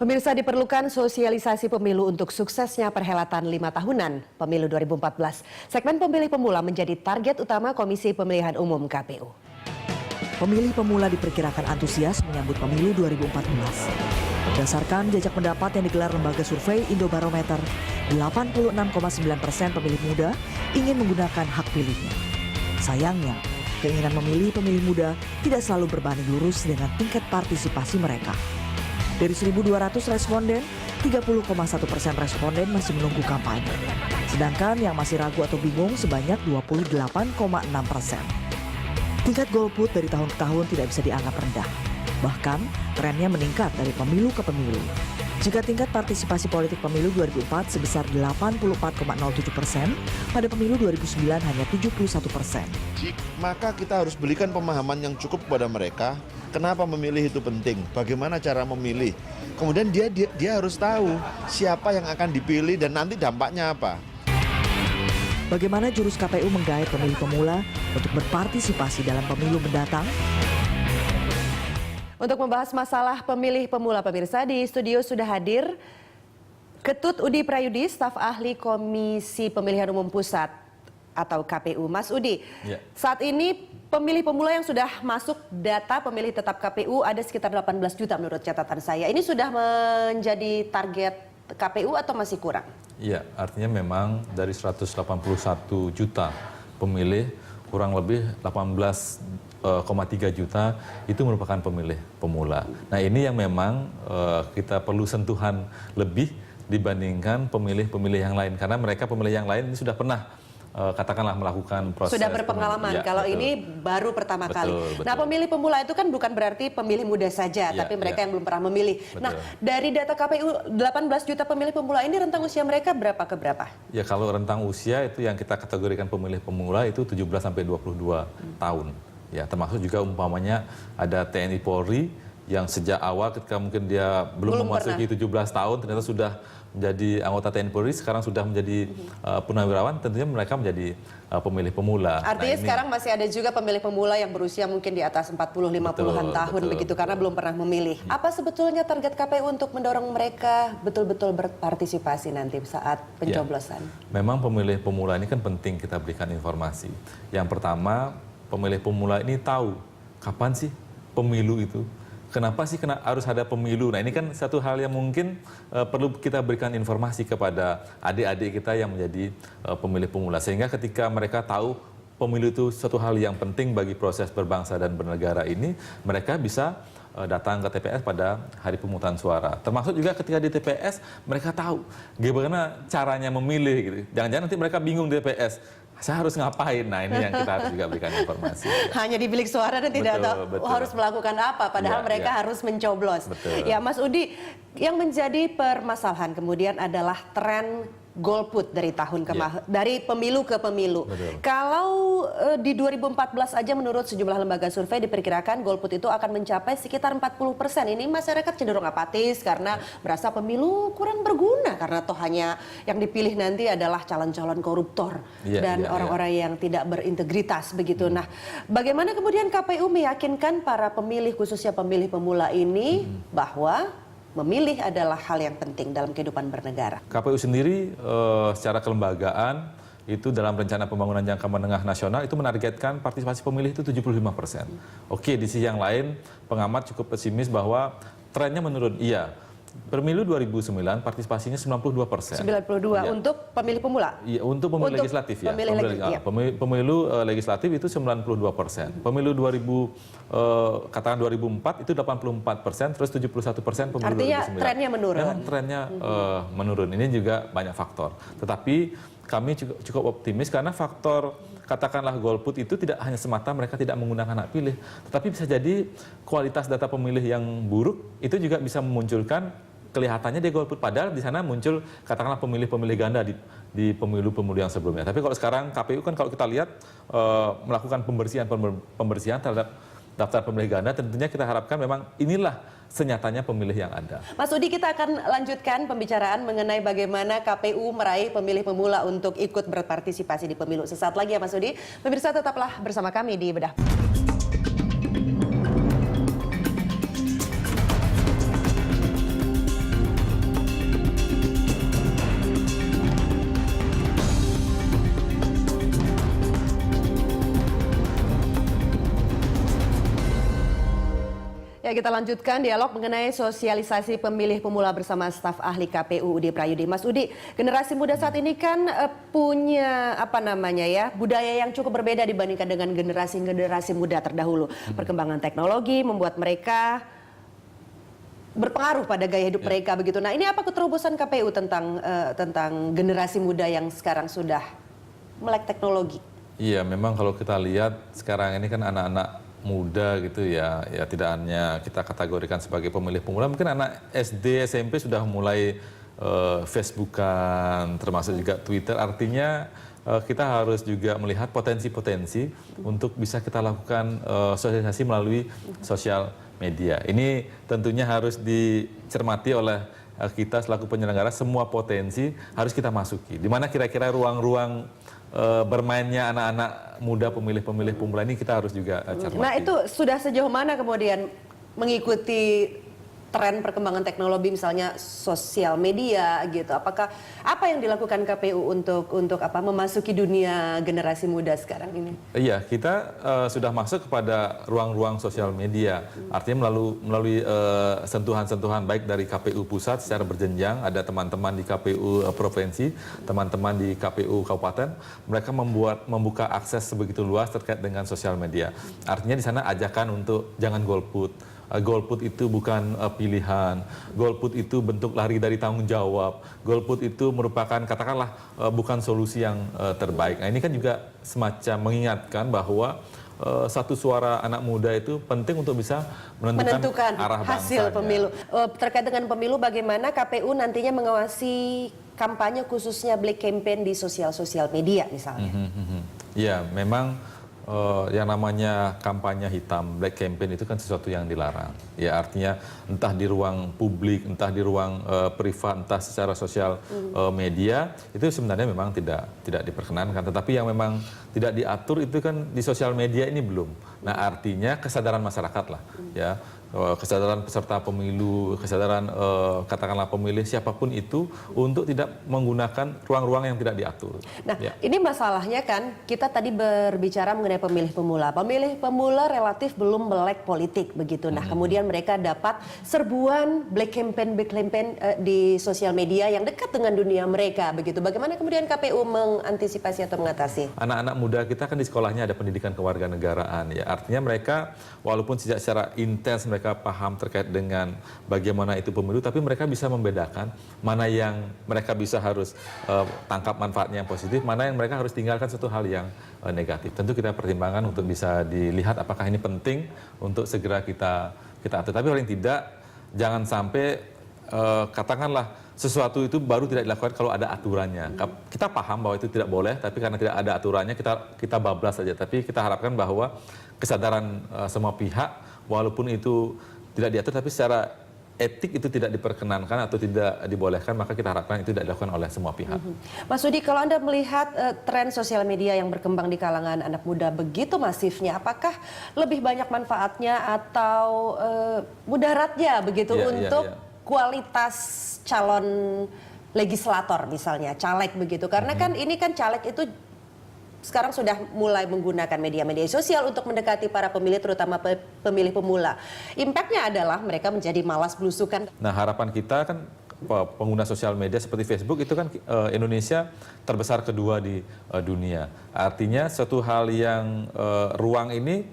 Pemirsa, diperlukan sosialisasi pemilu untuk suksesnya perhelatan 5 tahunan pemilu 2014. Segmen pemilih pemula menjadi target utama Komisi Pemilihan Umum KPU. Pemilih pemula diperkirakan antusias menyambut pemilu 2014. Berdasarkan jajak pendapat yang digelar lembaga survei Indobarometer, 86,9% pemilih muda ingin menggunakan hak pilihnya. Sayangnya, keinginan memilih pemilih muda tidak selalu berbanding lurus dengan tingkat partisipasi mereka. Dari 1.200 responden, 30,1% responden masih menunggu kampanye. Sedangkan yang masih ragu atau bingung sebanyak 28,6%. Tingkat golput dari tahun ke tahun tidak bisa dianggap rendah. Bahkan, trennya meningkat dari pemilu ke pemilu. Jika tingkat partisipasi politik pemilu 2004 sebesar 84,07%, pada pemilu 2009 hanya 71%. Maka kita harus berikan pemahaman yang cukup kepada mereka, kenapa memilih itu penting, bagaimana cara memilih. Kemudian dia harus tahu siapa yang akan dipilih dan nanti dampaknya apa. Bagaimana jurus KPU menggait pemilih pemula untuk berpartisipasi dalam pemilu mendatang? Untuk membahas masalah pemilih pemula, pemirsa, di studio sudah hadir Ketut Udi Prayudi, staf ahli Komisi Pemilihan Umum Pusat atau KPU. Mas Udi, saat ini pemilih pemula yang sudah masuk data pemilih tetap KPU ada sekitar 18 juta menurut catatan saya. Ini sudah menjadi target KPU atau masih kurang? Iya, artinya memang dari 181 juta pemilih, kurang lebih 18,3 juta itu merupakan pemilih pemula. Nah, ini yang memang kita perlu sentuhan lebih dibandingkan pemilih-pemilih yang lain. Karena mereka pemilih yang lain ini sudah pernah katakanlah melakukan proses. Sudah berpengalaman, kalau betul. Ini baru pertama kali. Betul. Nah, pemilih pemula itu kan bukan berarti pemilih muda saja, tapi mereka yang belum pernah memilih. Betul. Nah, dari data KPU 18 juta pemilih pemula ini rentang usia mereka berapa ke berapa? Ya, kalau rentang usia itu yang kita kategorikan pemilih pemula itu 17 sampai 22 tahun. Ya, termasuk juga umpamanya ada TNI Polri yang sejak awal ketika mungkin dia belum memasuki 17 tahun ternyata sudah menjadi anggota TNI Polri, sekarang sudah menjadi purnawirawan, tentunya mereka menjadi pemilih pemula. Artinya sekarang masih ada juga pemilih pemula yang berusia mungkin di atas 40-50-an tahun begitu karena belum pernah memilih. Apa sebetulnya target KPU untuk mendorong mereka betul-betul berpartisipasi nanti saat pencoblosan? Ya, memang pemilih pemula ini kan penting kita berikan informasi. Yang pertama, pemilih pemula ini tahu kapan sih pemilu itu. Kenapa sih harus ada pemilu? Nah, ini kan satu hal yang mungkin perlu kita berikan informasi kepada adik-adik kita yang menjadi pemilih pemula. Sehingga ketika mereka tahu pemilu itu satu hal yang penting bagi proses berbangsa dan bernegara ini, mereka bisa datang ke TPS pada hari pemungutan suara. Termasuk juga ketika di TPS mereka tahu bagaimana caranya memilih gitu. Jangan-jangan nanti mereka bingung di TPS. Saya harus ngapain? Nah, ini yang kita harus juga berikan informasi. Hanya di bilik suara dan tidak tahu harus melakukan apa, padahal mereka harus mencoblos. Ya, Mas Udi, yang menjadi permasalahan kemudian adalah tren golput dari dari pemilu ke pemilu. Kalau di 2014 aja menurut sejumlah lembaga survei diperkirakan golput itu akan mencapai sekitar 40%. Ini masyarakat cenderung apatis karena merasa pemilu kurang berguna karena toh hanya yang dipilih nanti adalah calon-calon koruptor dan orang-orang yang tidak berintegritas begitu. Nah, bagaimana kemudian KPU meyakinkan para pemilih khususnya pemilih pemula ini bahwa memilih adalah hal yang penting dalam kehidupan bernegara? KPU sendiri secara kelembagaan itu dalam rencana pembangunan jangka menengah nasional itu menargetkan partisipasi pemilih itu 75%. Oke, di sisi yang lain pengamat cukup pesimis bahwa trennya menurun. Iya, pemilu 2009 partisipasinya 92%. 92 untuk pemilih pemula? Iya, untuk pemilu legislatif ya. Pemilu legislatif itu 92%. Pemilu 2004 itu 84%, terus 71% pemilu 2009. Artinya trennya menurun? Memang trennya menurun. Ini juga banyak faktor. Tetapi kami cukup optimis karena faktor katakanlah golput itu tidak hanya semata mereka tidak menggunakan hak pilih, tetapi bisa jadi kualitas data pemilih yang buruk itu juga bisa memunculkan kelihatannya dia golput, padahal di sana muncul katakanlah pemilih-pemilih ganda di pemilu-pemilu yang sebelumnya. Tapi kalau sekarang KPU kan kalau kita lihat melakukan pembersihan terhadap daftar pemilih ganda, tentunya kita harapkan memang inilah senyatanya pemilih yang ada. Mas Udi, kita akan lanjutkan pembicaraan mengenai bagaimana KPU meraih pemilih pemula untuk ikut berpartisipasi di pemilu. Sesaat lagi ya Mas Udi. Pemirsa, tetaplah bersama kami di Bedah. Ya, kita lanjutkan dialog mengenai sosialisasi pemilih pemula bersama staf ahli KPU Udi Prayudi. Mas Udi, generasi muda saat ini kan punya budaya yang cukup berbeda dibandingkan dengan generasi muda terdahulu. Perkembangan teknologi membuat mereka berpengaruh pada gaya hidup mereka begitu. Nah, ini apa keterobosan KPU tentang generasi muda yang sekarang sudah melek teknologi? Iya, memang kalau kita lihat sekarang ini kan anak-anak muda gitu ya tidak hanya kita kategorikan sebagai pemilih pemula, mungkin anak SD, SMP sudah mulai Facebookan, termasuk juga Twitter. Artinya kita harus juga melihat potensi-potensi untuk bisa kita lakukan sosialisasi melalui sosial media. Ini tentunya harus dicermati oleh kita selaku penyelenggara, semua potensi harus kita masuki. Di mana kira-kira ruang-ruang bermainnya anak-anak muda pemilih-pemilih pemula ini kita harus juga cermati. Nah, itu sudah sejauh mana kemudian mengikuti tren perkembangan teknologi, misalnya sosial media gitu? Apakah apa yang dilakukan KPU untuk memasuki dunia generasi muda sekarang ini? Iya, kita sudah masuk kepada ruang-ruang sosial media. Artinya melalui sentuhan-sentuhan baik dari KPU pusat secara berjenjang, ada teman-teman di KPU provinsi, teman-teman di KPU kabupaten, mereka membuka akses sebegitu luas terkait dengan sosial media. Artinya di sana ajakan untuk jangan golput. Golput itu bukan pilihan, golput itu bentuk lari dari tanggung jawab, golput itu merupakan katakanlah bukan solusi yang terbaik. Nah, ini kan juga semacam mengingatkan bahwa satu suara anak muda itu penting untuk bisa menentukan arah hasil bangsanya. pemilu. Terkait dengan pemilu, bagaimana KPU nantinya mengawasi kampanye khususnya black campaign di sosial media misalnya? Ya, memang yang namanya kampanye hitam, black campaign itu kan sesuatu yang dilarang. Ya, artinya entah di ruang publik, entah di ruang privat, entah secara sosial media, itu sebenarnya memang tidak diperkenankan. Tetapi yang memang tidak diatur itu kan di sosial media ini belum. Nah, artinya kesadaran masyarakat lah, ya. Kesadaran peserta pemilu, kesadaran katakanlah pemilih siapapun itu untuk tidak menggunakan ruang-ruang yang tidak diatur. Nah, ini masalahnya kan kita tadi berbicara mengenai pemilih pemula. Pemilih pemula relatif belum melek politik begitu. Nah, kemudian mereka dapat serbuan black campaign di sosial media yang dekat dengan dunia mereka begitu. Bagaimana kemudian KPU mengantisipasi atau mengatasi? Anak-anak muda kita kan di sekolahnya ada pendidikan kewarganegaraan ya. Artinya mereka walaupun secara intens mereka paham terkait dengan bagaimana itu pemilu, tapi mereka bisa membedakan mana yang mereka bisa harus tangkap manfaatnya yang positif, mana yang mereka harus tinggalkan suatu hal yang negatif. Tentu kita pertimbangkan untuk bisa dilihat apakah ini penting untuk segera kita atur. Tapi paling tidak jangan sampai katakanlah sesuatu itu baru tidak dilakukan kalau ada aturannya. Kita paham bahwa itu tidak boleh, tapi karena tidak ada aturannya kita bablas saja. Tapi kita harapkan bahwa kesadaran semua pihak, walaupun itu tidak diatur, tapi secara etik itu tidak diperkenankan atau tidak dibolehkan, maka kita harapkan itu tidak dilakukan oleh semua pihak. Mas Udi, kalau Anda melihat tren sosial media yang berkembang di kalangan anak muda begitu masifnya, apakah lebih banyak manfaatnya atau mudaratnya begitu untuk kualitas calon legislator misalnya, caleg begitu? Karena kan ini kan caleg itu sekarang sudah mulai menggunakan media-media sosial untuk mendekati para pemilih, terutama pemilih pemula. Impact-nya adalah mereka menjadi malas belusukan. Nah, harapan kita kan pengguna sosial media seperti Facebook itu kan Indonesia terbesar kedua di dunia. Artinya suatu hal yang ruang ini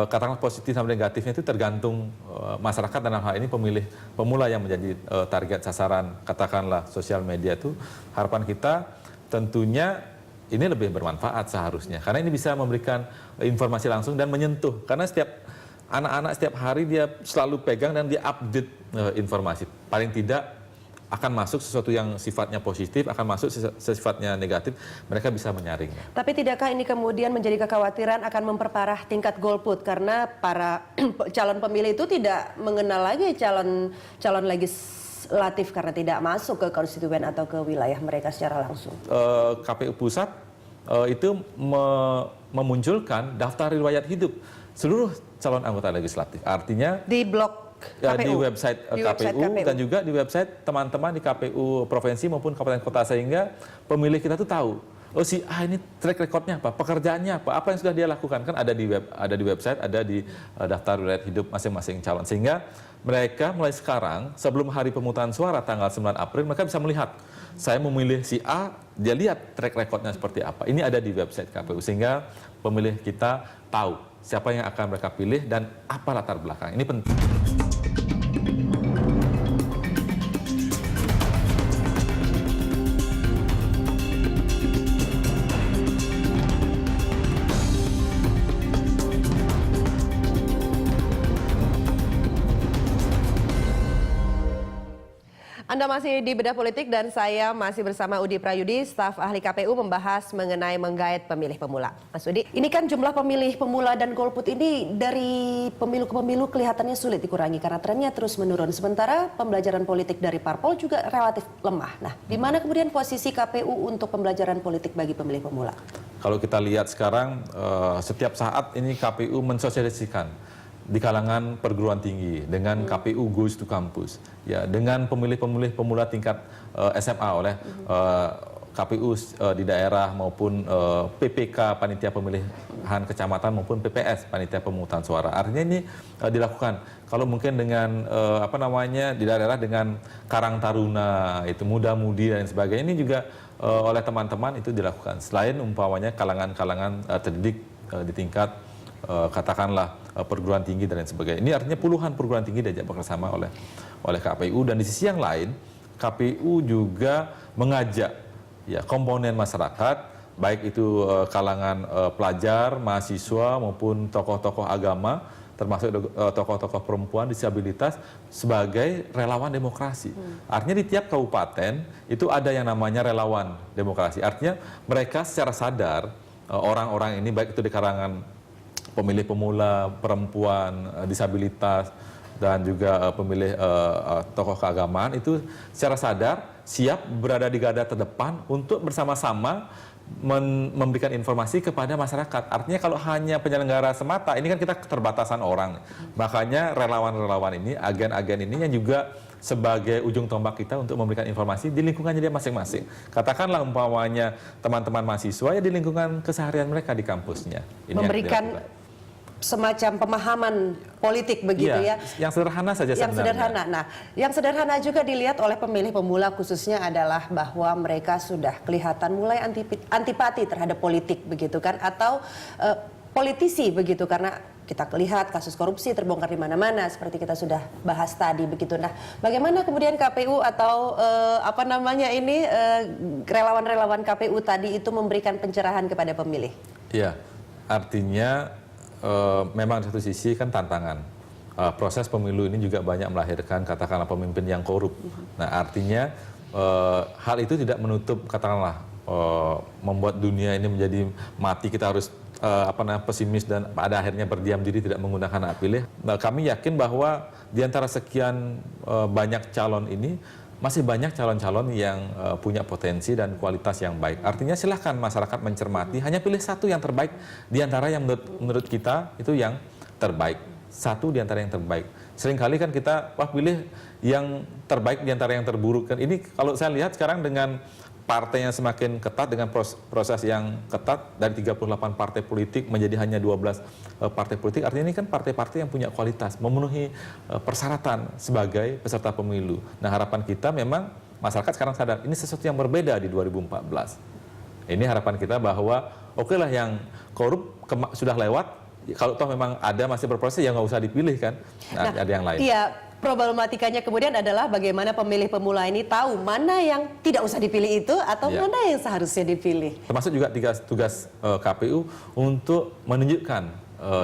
katakanlah positif sama negatifnya itu tergantung masyarakat, dan hal ini pemilih pemula yang menjadi target sasaran katakanlah sosial media itu. Harapan kita tentunya ini lebih bermanfaat seharusnya, karena ini bisa memberikan informasi langsung dan menyentuh. Karena setiap anak-anak setiap hari dia selalu pegang dan dia update informasi. Paling tidak akan masuk sesuatu yang sifatnya positif, akan masuk sifatnya negatif, mereka bisa menyaringnya. Tapi tidakkah ini kemudian menjadi kekhawatiran akan memperparah tingkat golput karena para calon pemilih itu tidak mengenal lagi calon legislatif karena tidak masuk ke konstituen atau ke wilayah mereka secara langsung? KPU pusat itu memunculkan daftar riwayat hidup seluruh calon anggota legislatif. Artinya di blog KPU, di website KPU dan juga di website teman-teman di KPU provinsi maupun kabupaten kota, sehingga pemilih kita tuh tahu oh si A ini track recordnya apa, pekerjaannya apa yang sudah dia lakukan, kan ada di website, ada di daftar riwayat hidup masing-masing calon. Sehingga mereka mulai sekarang sebelum hari pemungutan suara tanggal 9 April mereka bisa melihat saya memilih si A, dia lihat track recordnya seperti apa. Ini ada di website KPU sehingga pemilih kita tahu siapa yang akan mereka pilih dan apa latar belakang. Ini penting. Anda masih di Bedah Politik dan saya masih bersama Udi Prayudi, staf ahli KPU membahas mengenai menggait pemilih pemula. Mas Udi, ini kan jumlah pemilih pemula dan golput ini dari pemilu ke pemilu kelihatannya sulit dikurangi karena trennya terus menurun. Sementara pembelajaran politik dari parpol juga relatif lemah. Nah, di mana kemudian posisi KPU untuk pembelajaran politik bagi pemilih pemula? Kalau kita lihat sekarang, setiap saat ini KPU mensosialisasikan di kalangan perguruan tinggi dengan KPU Goes to Campus, ya, dengan pemilih-pemilih pemula tingkat SMA oleh KPU di daerah maupun PPK Panitia Pemilihan Kecamatan maupun PPS Panitia Pemungutan Suara. Artinya ini dilakukan. Kalau mungkin dengan di daerah dengan Karang Taruna, itu muda-mudi dan sebagainya, ini juga oleh teman-teman itu dilakukan. Selain umpamanya kalangan-kalangan terdidik di tingkat katakanlah perguruan tinggi dan lain sebagainya. Ini artinya puluhan perguruan tinggi diajak bekerjasama oleh KPU, dan di sisi yang lain KPU juga mengajak ya komponen masyarakat, baik itu kalangan pelajar, mahasiswa maupun tokoh-tokoh agama, termasuk tokoh-tokoh perempuan disabilitas sebagai relawan demokrasi. Artinya di tiap kabupaten itu ada yang namanya relawan demokrasi. Artinya mereka secara sadar orang-orang ini baik itu di kalangan pemilih pemula, perempuan, disabilitas, dan juga pemilih tokoh keagamaan itu secara sadar siap berada di garda terdepan untuk bersama-sama memberikan informasi kepada masyarakat. Artinya kalau hanya penyelenggara semata, ini kan kita keterbatasan orang. Makanya relawan-relawan ini, agen-agen ini yang juga sebagai ujung tombak kita untuk memberikan informasi di lingkungannya dia masing-masing. Katakanlah umpamanya teman-teman mahasiswa ya di lingkungan keseharian mereka di kampusnya. Ini memberikan semacam pemahaman politik begitu ya. Yang sederhana saja sebenarnya. Yang sederhana. Nah, yang sederhana juga dilihat oleh pemilih pemula khususnya adalah bahwa mereka sudah kelihatan mulai antipati terhadap politik begitu kan, atau politisi begitu, karena kita lihat kasus korupsi terbongkar di mana-mana seperti kita sudah bahas tadi begitu. Nah, bagaimana kemudian KPU atau relawan-relawan KPU tadi itu memberikan pencerahan kepada pemilih? Iya, artinya memang di satu sisi kan tantangan. Proses pemilu ini juga banyak melahirkan katakanlah pemimpin yang korup. Nah, artinya hal itu tidak menutup katakanlah membuat dunia ini menjadi mati, kita harus pesimis dan pada akhirnya berdiam diri tidak menggunakan hak pilih. Nah, kami yakin bahwa di antara sekian banyak calon ini masih banyak calon-calon yang punya potensi dan kualitas yang baik. Artinya silahkan masyarakat mencermati, hanya pilih satu yang terbaik di antara yang menurut kita itu yang terbaik. Satu di antara yang terbaik. Seringkali kan kita pilih yang terbaik di antara yang terburuk. Kan ini kalau saya lihat sekarang dengan partai yang semakin ketat, dengan proses yang ketat dari 38 partai politik menjadi hanya 12 partai politik, artinya ini kan partai-partai yang punya kualitas, memenuhi persyaratan sebagai peserta pemilu. Nah, harapan kita memang masyarakat sekarang sadar ini sesuatu yang berbeda di 2014. Ini harapan kita bahwa oke lah yang korup sudah lewat, kalau toh memang ada masih berproses ya nggak usah dipilih kan, nah, ada yang lain. Iya. Problematikanya kemudian adalah bagaimana pemilih pemula ini tahu mana yang tidak usah dipilih itu atau mana yang seharusnya dipilih. Termasuk juga tugas KPU untuk menunjukkan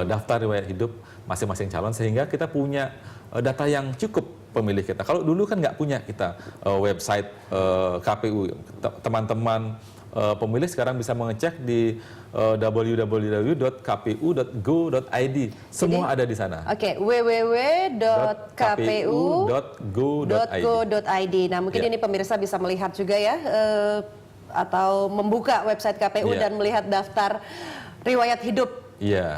daftar riwayat hidup masing-masing calon sehingga kita punya data yang cukup pemilih kita. Kalau dulu kan nggak punya kita website KPU. Teman-teman pemilih sekarang bisa mengecek di www.kpu.go.id. Semua ada di sana. Oke, www.kpu.go.id. Nah, mungkin ini pemirsa bisa melihat juga ya, atau membuka website KPU dan melihat daftar riwayat hidup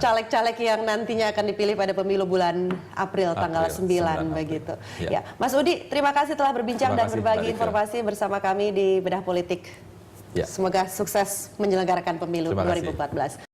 caleg-caleg yang nantinya akan dipilih pada pemilu bulan April tanggal 9 begitu. Ya, Mas Udi, terima kasih telah berbincang dan berbagi informasi bersama kami di Bedah Politik. Semoga sukses menyelenggarakan pemilu Terima kasih. 2014.